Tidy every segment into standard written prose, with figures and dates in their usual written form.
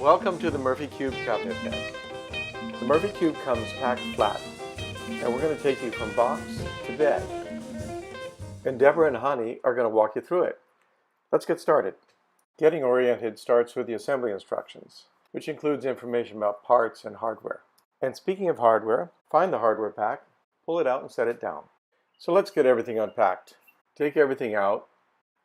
Welcome to the Murphy Cube cabinet bed. The Murphy Cube comes packed flat, and we're going to take you from box to bed. And Deborah and Hani are going to walk you through it. Let's get started. Getting oriented starts with the assembly instructions, which includes information about parts and hardware. And speaking of hardware, find the hardware pack, pull it out and set it down. So let's get everything unpacked. Take everything out,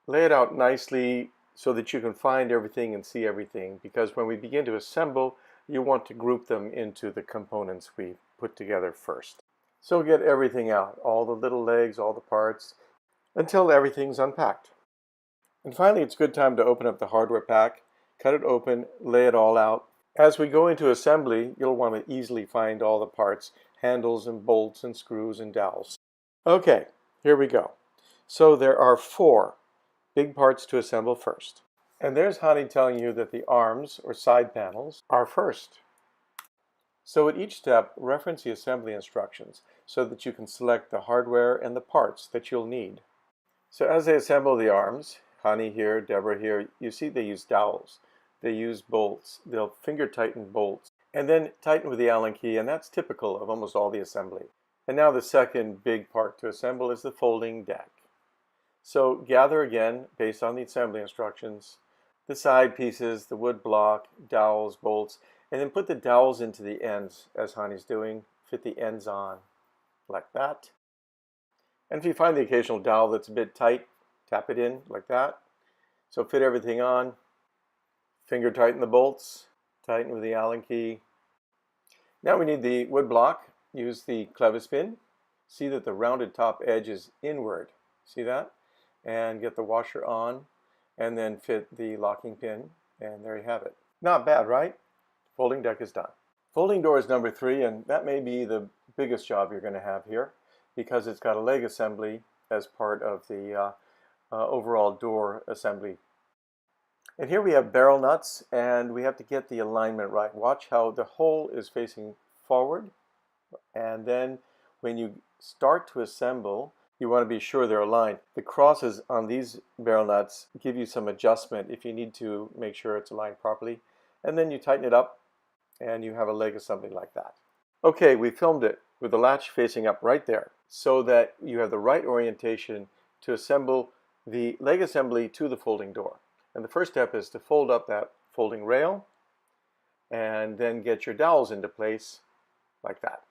lay it out nicely so that you can find everything and see everything, because when we begin to assemble, you want to group them into the components we put together first. So get everything out, all the little legs, all the parts, until everything's unpacked. And finally, it's a good time to open up the hardware pack, cut it open, lay it all out. As we go into assembly, you'll want to easily find all the parts, handles and bolts and screws and dowels. Okay, here we go. So there are 4 big parts to assemble first. And there's Hani telling you that the arms, or side panels, are first. So at each step, reference the assembly instructions so that you can select the hardware and the parts that you'll need. So as they assemble the arms, Hani here, Deborah here, you see they use dowels. They use bolts. They'll finger tighten bolts and then tighten with the Allen key, and that's typical of almost all the assembly. And now the second big part to assemble is the folding deck. So gather again, based on the assembly instructions, the side pieces, the wood block, dowels, bolts, and then put the dowels into the ends, as Hani's doing. Fit the ends on, like that. And if you find the occasional dowel that's a bit tight, tap it in, like that. So fit everything on, finger tighten the bolts, tighten with the Allen key. Now we need the wood block. Use the clevis pin. See that the rounded top edge is inward. See that? And get the washer on, and then fit the locking pin, and there you have it. Not bad, right? Folding deck is done. Folding door is number 3, and that may be the biggest job you're going to have here, because it's got a leg assembly as part of the overall door assembly. And here we have barrel nuts, and we have to get the alignment right. Watch how the hole is facing forward, and then when you start to assemble, you want to be sure they're aligned. The crosses on these barrel nuts give you some adjustment if you need to make sure it's aligned properly. And then you tighten it up and you have a leg assembly like that. Okay, we filmed it with the latch facing up right there so that you have the right orientation to assemble the leg assembly to the folding door. And the first step is to fold up that folding rail and then get your dowels into place like that.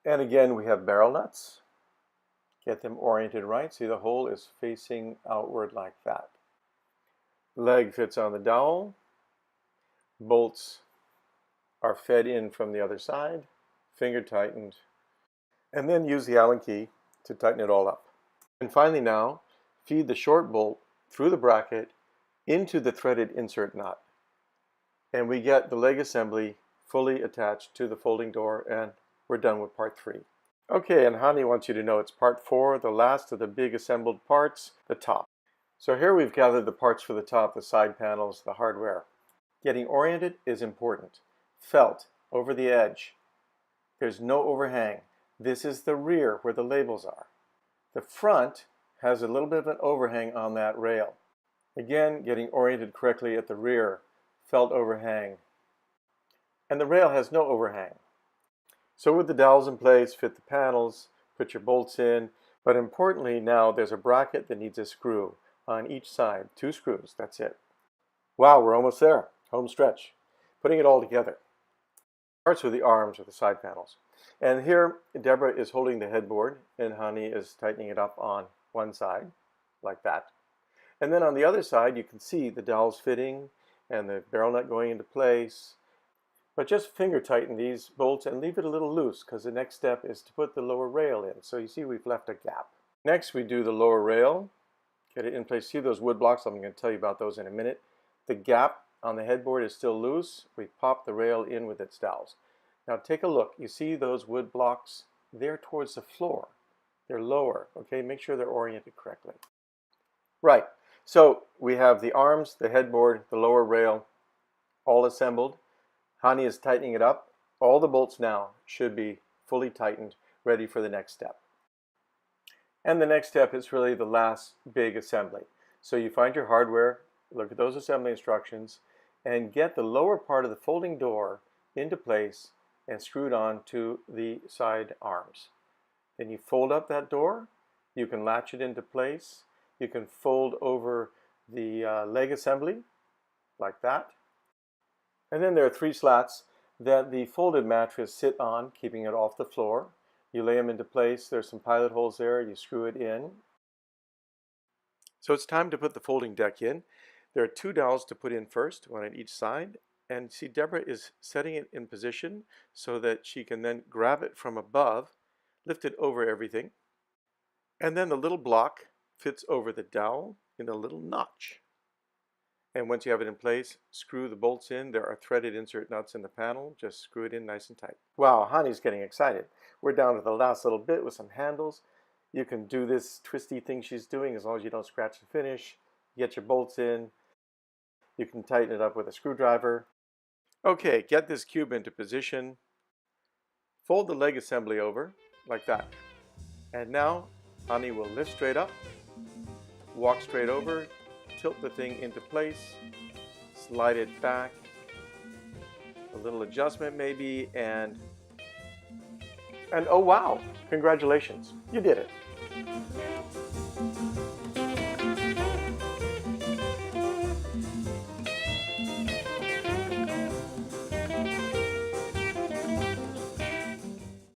And again, we have barrel nuts. Get them oriented right. See, the hole is facing outward like that. Leg fits on the dowel. Bolts are fed in from the other side. Finger tightened. And then use the Allen key to tighten it all up. And finally now, feed the short bolt through the bracket into the threaded insert nut. And we get the leg assembly fully attached to the folding door, and we're done with part 3. Okay, and Hani wants you to know it's part 4, the last of the big assembled parts, the top. So here we've gathered the parts for the top, the side panels, the hardware. Getting oriented is important. Felt over the edge. There's no overhang. This is the rear where the labels are. The front has a little bit of an overhang on that rail. Again, getting oriented correctly at the rear. Felt overhang. And the rail has no overhang. So with the dowels in place, fit the panels, put your bolts in, but importantly now there's a bracket that needs a screw on each side. 2 screws, that's it. Wow, we're almost there. Home stretch. Putting it all together. Starts with the arms or the side panels. And here Deborah is holding the headboard and Hani is tightening it up on one side, like that. And then on the other side you can see the dowels fitting and the barrel nut going into place. But just finger tighten these bolts and leave it a little loose, because the next step is to put the lower rail in. So you see we've left a gap. Next we do the lower rail, get it in place. See those wood blocks? I'm going to tell you about those in a minute. The gap on the headboard is still loose. We pop the rail in with its dowels. Now take a look. You see those wood blocks? They're towards the floor. They're lower. Okay, make sure they're oriented correctly. Right, so we have the arms, the headboard, the lower rail, all assembled. Hani is tightening it up. All the bolts now should be fully tightened, ready for the next step. And the next step is really the last big assembly. So you find your hardware, look at those assembly instructions, and get the lower part of the folding door into place and screwed on to the side arms. Then you fold up that door, you can latch it into place, you can fold over the leg assembly like that. And then there are 3 slats that the folded mattress sit on, keeping it off the floor. You lay them into place, there's some pilot holes there, you screw it in. So it's time to put the folding deck in. There are 2 dowels to put in first, one on each side. And see, Deborah is setting it in position so that she can then grab it from above, lift it over everything. And then the little block fits over the dowel in a little notch. And once you have it in place, screw the bolts in. There are threaded insert nuts in the panel. Just screw it in nice and tight. Wow, Honey's getting excited. We're down to the last little bit with some handles. You can do this twisty thing she's doing as long as you don't scratch the finish. You get your bolts in. You can tighten it up with a screwdriver. Okay, get this cube into position. Fold the leg assembly over like that. And now Honey will lift straight up, walk straight over, tilt the thing into place, slide it back, a little adjustment maybe, and oh wow, congratulations, you did it.